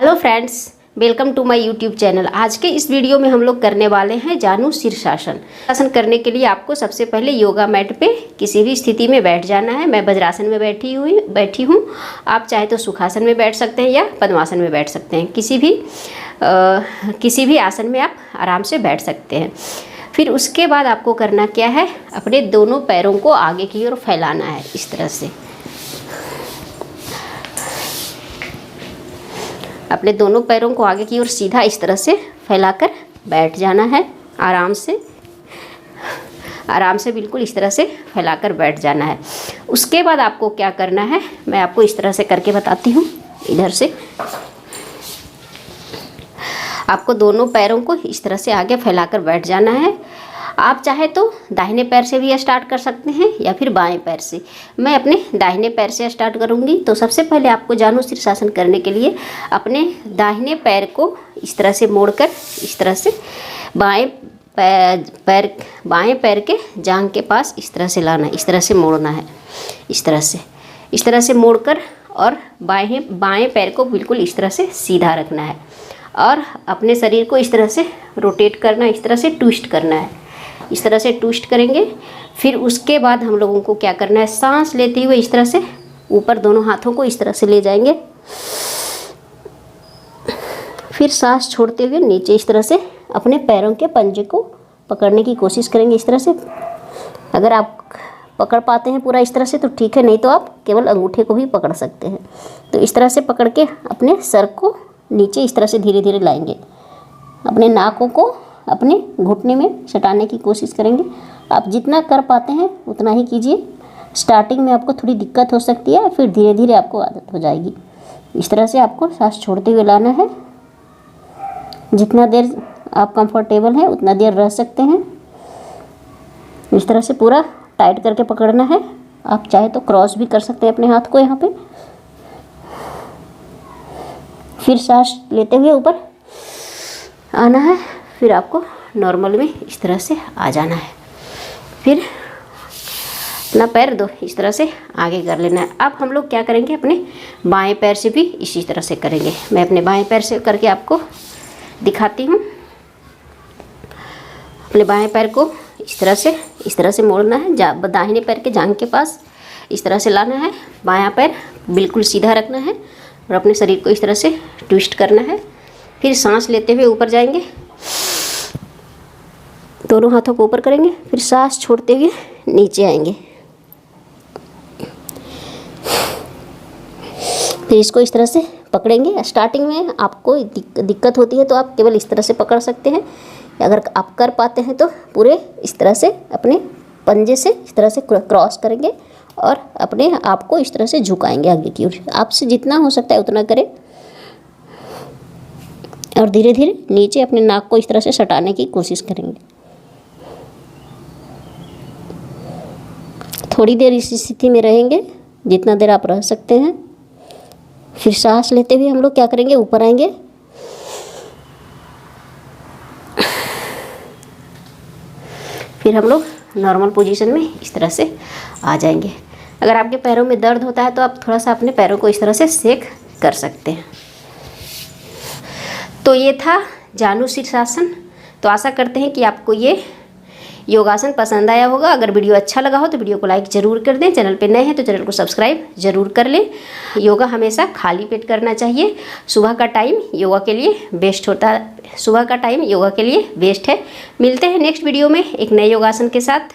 Hello friends, welcome to my YouTube channel. आज के इस वीडियो में हम लोग करने वाले हैं जानु शीर्षासन। आसन करने के लिए आपको सबसे पहले योगा मैट पे किसी भी स्थिति में बैठ जाना है। मैं वज्रासन में बैठी हूँ। आप चाहे तो सुखासन में बैठ सकते हैं या पद्मासन में बैठ सकते हैं। किसी भी आसन में आप आराम से बैठ सकते हैं। फिर उसके बाद आपको करना क्या है, अपने दोनों पैरों को आगे की ओर फैलाना है। इस तरह से अपने दोनों पैरों को आगे की ओर सीधा इस तरह से फैलाकर बैठ जाना है। आराम से बिल्कुल इस तरह से फैलाकर बैठ जाना है। उसके बाद आपको क्या करना है, मैं आपको इस तरह से करके बताती हूँ। इधर से आपको दोनों पैरों को इस तरह से आगे फैलाकर बैठ जाना है। आप चाहे तो दाहिने पैर से भी स्टार्ट कर सकते हैं या फिर बाएं पैर से। मैं अपने दाहिने पैर से स्टार्ट करूंगी। तो सबसे पहले आपको जानु शीर्षासन करने के लिए अपने दाहिने पैर को इस तरह से मोड़कर इस तरह से बाएं पैर के जांघ के पास इस तरह से लाना है। इस तरह से मोड़ना है। इस तरह से मोड़कर और बाएं पैर को बिल्कुल इस तरह से सीधा रखना है और अपने शरीर को इस तरह से रोटेट करना, इस तरह से ट्विस्ट करना है। इस तरह से ट्विस्ट करेंगे। फिर उसके बाद हम लोगों को क्या करना है, सांस लेते हुए इस तरह से ऊपर दोनों हाथों को इस तरह से ले जाएंगे। फिर सांस छोड़ते हुए नीचे इस तरह से अपने पैरों के पंजे को पकड़ने की कोशिश करेंगे। इस तरह से अगर आप पकड़ पाते हैं पूरा इस तरह से तो ठीक है, नहीं तो आप केवल अंगूठे को भी पकड़ सकते हैं। तो इस तरह से पकड़ के अपने सर को नीचे इस तरह से धीरे धीरे लाएंगे। अपने नाकों को अपने घुटने में सटाने की कोशिश करेंगे। आप जितना कर पाते हैं उतना ही कीजिए। स्टार्टिंग में आपको थोड़ी दिक्कत हो सकती है, फिर धीरे धीरे आपको आदत हो जाएगी। इस तरह से आपको सांस छोड़ते हुए लाना है। जितना देर आप कंफर्टेबल हैं उतना देर रह सकते हैं। इस तरह से पूरा टाइट करके पकड़ना है। आप चाहे तो क्रॉस भी कर सकते हैं अपने हाथ को यहाँ पे। फिर सांस लेते हुए ऊपर आना है। फिर आपको नॉर्मल में इस तरह से आ जाना है। फिर अपना पैर दो इस तरह से आगे कर लेना है। अब हम लोग क्या करेंगे, अपने बाएं पैर से भी इसी तरह से करेंगे। मैं अपने बाएं पैर से करके आपको दिखाती हूँ। अपने बाएं पैर को इस तरह से मोड़ना है। दाहिने पैर के जांघ के पास इस तरह से लाना है। बायां पैर बिल्कुल सीधा रखना है और अपने शरीर को इस तरह से ट्विस्ट करना है। फिर सांस लेते हुए ऊपर जाएंगे, दोनों हाथों को ऊपर करेंगे। फिर सांस छोड़ते हुए नीचे आएंगे। फिर इसको इस तरह से पकड़ेंगे। स्टार्टिंग में आपको दिक्कत होती है तो आप केवल इस तरह से पकड़ सकते हैं। अगर आप कर पाते हैं तो पूरे इस तरह से अपने पंजे से इस तरह से क्रॉस करेंगे और अपने आप को इस तरह से झुकाएंगे आगे की ओर। आपसे जितना हो सकता है उतना करें और धीरे धीरे नीचे अपने नाक को इस तरह से सटाने की कोशिश करेंगे। थोड़ी देर इस स्थिति में रहेंगे, जितना देर आप रह सकते हैं। फिर सांस लेते हुए हम लोग क्या करेंगे, ऊपर आएंगे। फिर हम लोग नॉर्मल पोजीशन में इस तरह से आ जाएंगे। अगर आपके पैरों में दर्द होता है तो आप थोड़ा सा अपने पैरों को इस तरह से सेक कर सकते हैं। तो ये था जानु शीर्षासन। तो आशा करते हैं कि आपको ये योगासन पसंद आया होगा। अगर वीडियो अच्छा लगा हो तो वीडियो को लाइक ज़रूर कर दें। चैनल पे नए हैं तो चैनल को सब्सक्राइब ज़रूर कर लें। योगा हमेशा खाली पेट करना चाहिए। सुबह का टाइम योगा के लिए बेस्ट होता है। सुबह का टाइम योगा के लिए बेस्ट है। मिलते हैं नेक्स्ट वीडियो में एक नए योगासन के साथ।